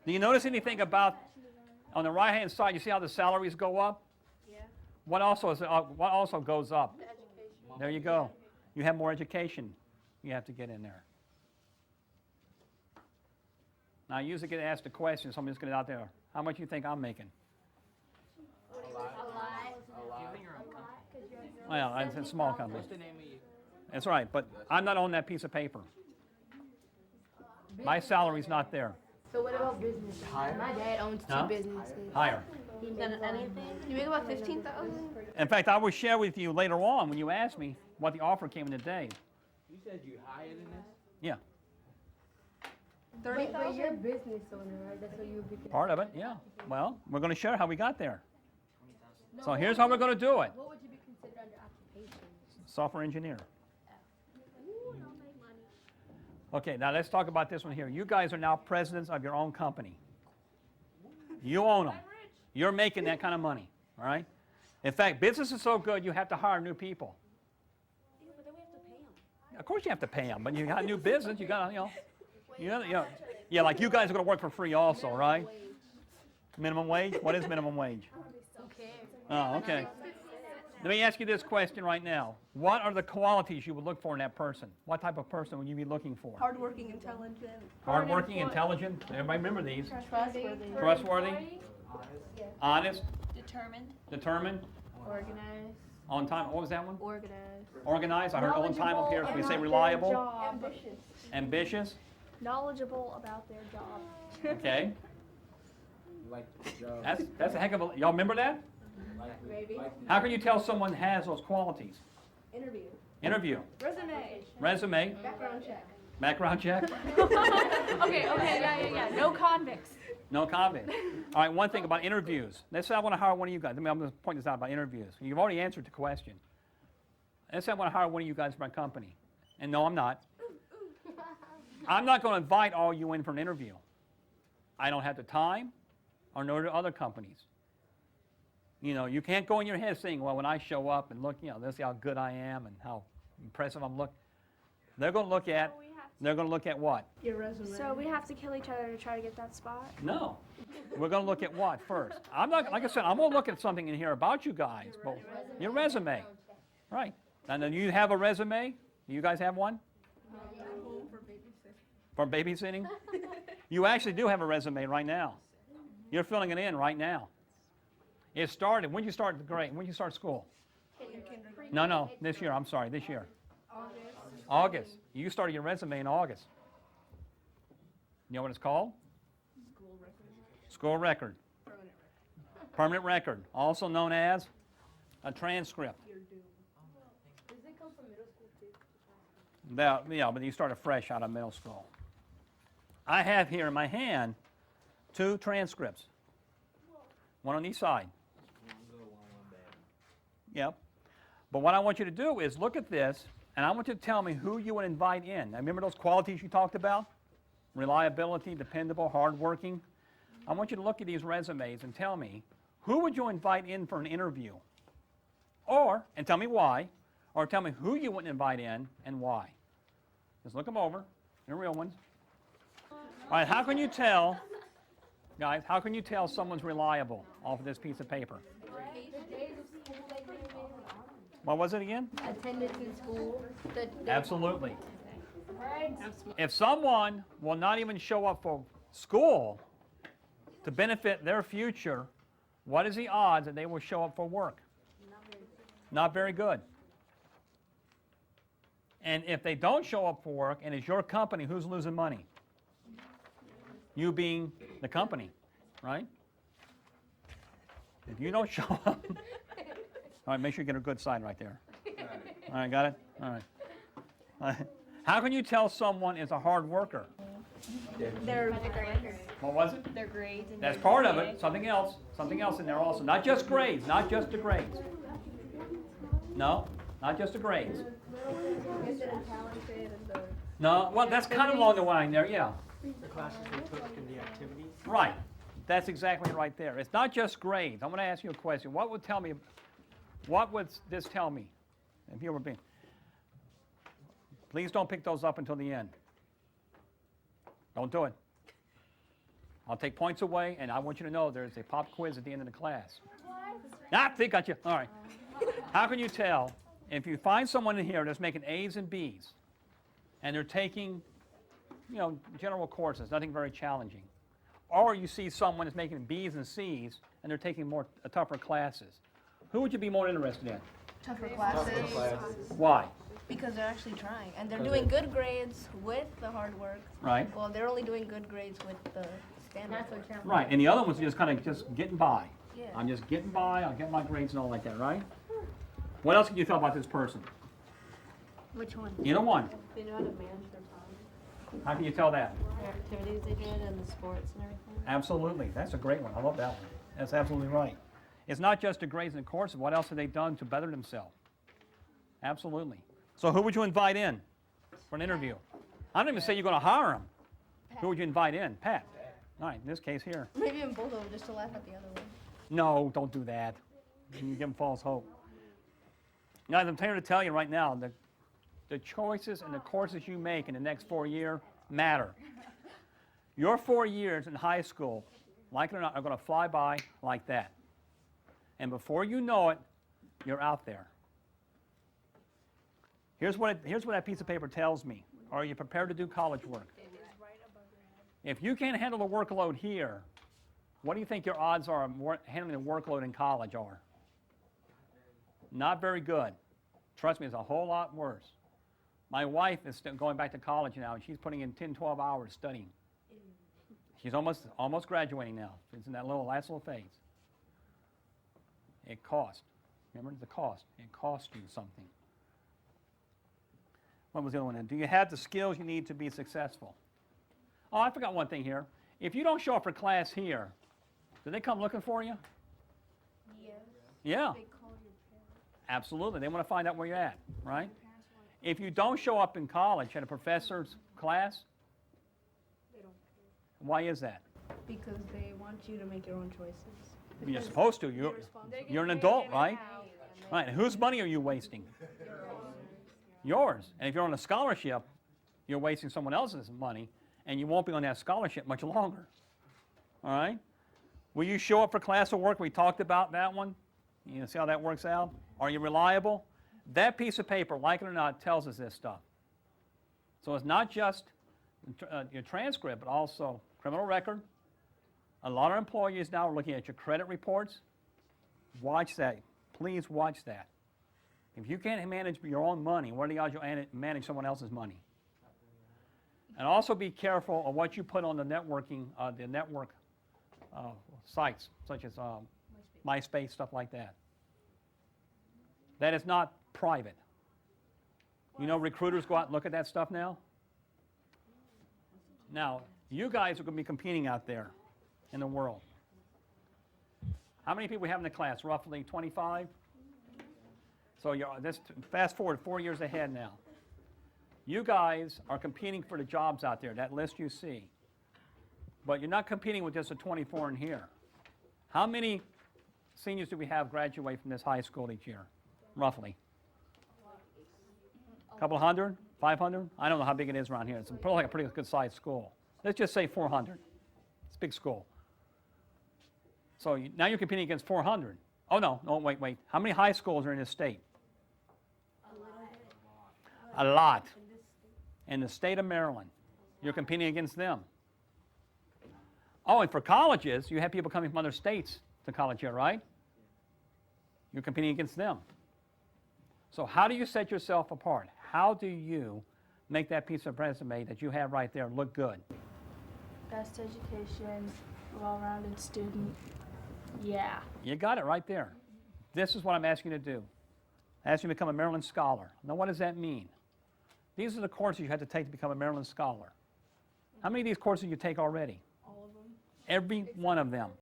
Do you notice anything about, on the right-hand side, you see how the salaries go up? Yeah. What also goes up? The education. There you go. You have more education you have to get in there. Now, I usually get asked a question, somebody's going to out there, how much do you think I'm making? A lot. Well, it's a small company. What's the name of you? That's right, but I'm not on that piece of paper. My salary's not there. So what about business? My dad owns two Huh? businesses. Higher. He makes Anything? You make about 15,000. In fact, I will share with you later on when you ask me what the offer came in today. You said you higher than this? Yeah, But you're a 30,000. business owner, right? That's what you would be. part of it, yeah. Well, we're going to share how we got there. So here's how we're going to do it. What would you be considered under occupation? Software engineer. Okay, now let's talk about this one here. You guys are now presidents of your own company. You own them. You're making that kind of money, all right? In fact, business is so good you have to hire new people. Yeah, but then we have to pay them. Of course you have to pay them, but you got a new business, you got to, yeah, like you guys are going to work for free also, right? Minimum wage? What is minimum wage? Oh, okay. Let me ask you this question right now. What are the qualities you would look for in that person? What type of person would you be looking for? Hardworking, intelligent. Hardworking, intelligent. Everybody remember these. Trustworthy. Trustworthy, honest, Determined. determined, Organized. on time. What was that one? Organized. Organized. I heard on time up here. We say reliable, Ambitious. ambitious. Knowledgeable about their job. Okay. Like the job. That's a heck of a. Y'all remember that? Maybe. How can you tell someone has those qualities? Interview. Interview, Resume. resume, Background check. background check. Okay, yeah. No convicts. No comment. All right, one thing about interviews. Let's say I want to hire one of you guys. I'm going to point this out about interviews. You've already answered the question. Let's say I want to hire one of you guys for my company. And no, I'm not. I'm not going to invite all you in for an interview. I don't have the time, or nor do other companies. You know, you can't go in your head saying, well, when I show up and look, let's see how good I am and how impressive I'm looking. They're going to look at, what? Your resume. So we have to kill each other to try to get that spot? No. We're going to look at what first? I'm not, like I said, I'm going to look at something in here about you guys. But your resume. Right. And then you have a resume? Do you guys have one? For babysitting? You actually do have a resume right now. You're filling it in right now. It started, when did you start the grade? When did you start school? No, this year, I'm sorry, this year. August. You started your resume in August. You know what it's called? School record. Permanent record. Also known as a transcript. Does it come from middle school too? Yeah, but you started fresh out of middle school. I have here in my hand 2 transcripts. One on each side. Yep. But what I want you to do is look at this, and I want you to tell me who you would invite in. Now, remember those qualities you talked about? Reliability, dependable, hardworking. I want you to look at these resumes and tell me, who would you invite in for an interview? And tell me why, or tell me who you wouldn't invite in and why. Just look them over. They're real ones. All right, how can you tell, guys, how can you tell someone's reliable off of this piece of paper? What was it again? Attendance in school. Absolutely. If someone will not even show up for school to benefit their future, what is the odds that they will show up for work? Not very good. And if they don't show up for work and it's your company, who's losing money? You being the company, right? If you don't show up, all right, make sure you get a good sign right there. All right, got it? All right. How can you tell someone is a hard worker? Their grades. What was it? Their grades. And That's their part of GPA. it. Something else in there also. Not just grades, not just the grades. No, not just the grades. No, well, that's kind of along the line there, yeah. The classes we took and the activities. Right. That's exactly right there. It's not just grades. I'm going to ask you a question. What would this tell me? If you were being, please don't pick those up until the end. Don't do it. I'll take points away, and I want you to know there's a pop quiz at the end of the class. Ah, they got you. All right. How can you tell if you find someone in here that's making A's and B's, and they're taking, general courses, nothing very challenging, or you see someone that's making B's and C's, and they're taking tougher classes? Who would you be more interested in? Tougher classes. Why? Because they're actually trying. And they're doing good grades with the hard work. Right. Well, they're only doing good grades with the standard work. Right. And the other ones are just kind of just getting by. Yeah. I'm just getting by. I'll get my grades and all like that, right? What else can you tell about this person? Which one? Either one. They know how to manage their time. How can you tell that? Their activities they did and the sports and everything. Absolutely. That's a great one. I love that one. That's absolutely right. It's not just the grades and courses. What else have they done to better themselves? Absolutely. So who would you invite in for an interview? I don't even say you're going to hire them. Who would you invite in? Pat. All right, in this case here. Maybe even both of them just to laugh at the other one. No, don't do that. You give them false hope. Guys, I'm here to tell you right now, the choices and the courses you make in the next 4 years matter. Your 4 years in high school, like it or not, are going to fly by like that. And before you know it, you're out there. Here's what that piece of paper tells me. Are you prepared to do college work? If you can't handle the workload here, what do you think your odds are of handling the workload in college are? Not very good. Trust me, it's a whole lot worse. My wife is still going back to college now, and she's putting in 10, 12 hours studying. She's almost graduating now. She's in that last little phase. It costs. Remember the cost. It costs you something. What was the other one? Do you have the skills you need to be successful? Oh, I forgot one thing here. If you don't show up for class here, do they come looking for you? Yes. Yeah. They call your parents. Absolutely. They want to find out where you're at, right? If you don't show up in college at a professor's class, They don't care. why is that? Because they want you to make your own choices. You're supposed to. You're an adult, right? Right. And whose money are you wasting? Yours. And if you're on a scholarship, you're wasting someone else's money, and you won't be on that scholarship much longer. All right? Will you show up for class or work? We talked about that one. You know, see how that works out? Are you reliable? That piece of paper, like it or not, tells us this stuff. So it's not just your transcript, but also criminal record. A lot of employees now are looking at your credit reports. Watch that. Please watch that. If you can't manage your own money, what are the odds you'll manage someone else's money? And also be careful of what you put on the networking, the network sites, such as MySpace, stuff like that. That is not private. You know, recruiters go out and look at that stuff now. Now, you guys are going to be competing out there in the world. How many people we have in the class? Roughly 25? So fast forward 4 years ahead now. You guys are competing for the jobs out there, that list you see. But you're not competing with just the 24 in here. How many seniors do we have graduate from this high school each year, roughly? A couple hundred? 500? I don't know how big it is around here. It's probably like a pretty good sized school. Let's just say 400. It's a big school. So now you're competing against 400. Oh, no, wait. How many high schools are in this state? A lot. In the state of Maryland. You're competing against them. Oh, and for colleges, you have people coming from other states to college here, right? You're competing against them. So how do you set yourself apart? How do you make that piece of resume that you have right there look good? Best education, well-rounded student. Yeah. You got it right there. This is what I'm asking you to do. I ask you to become a Maryland Scholar. Now, what does that mean? These are the courses you had to take to become a Maryland Scholar. How many of these courses you take already? All of them. Every one of them.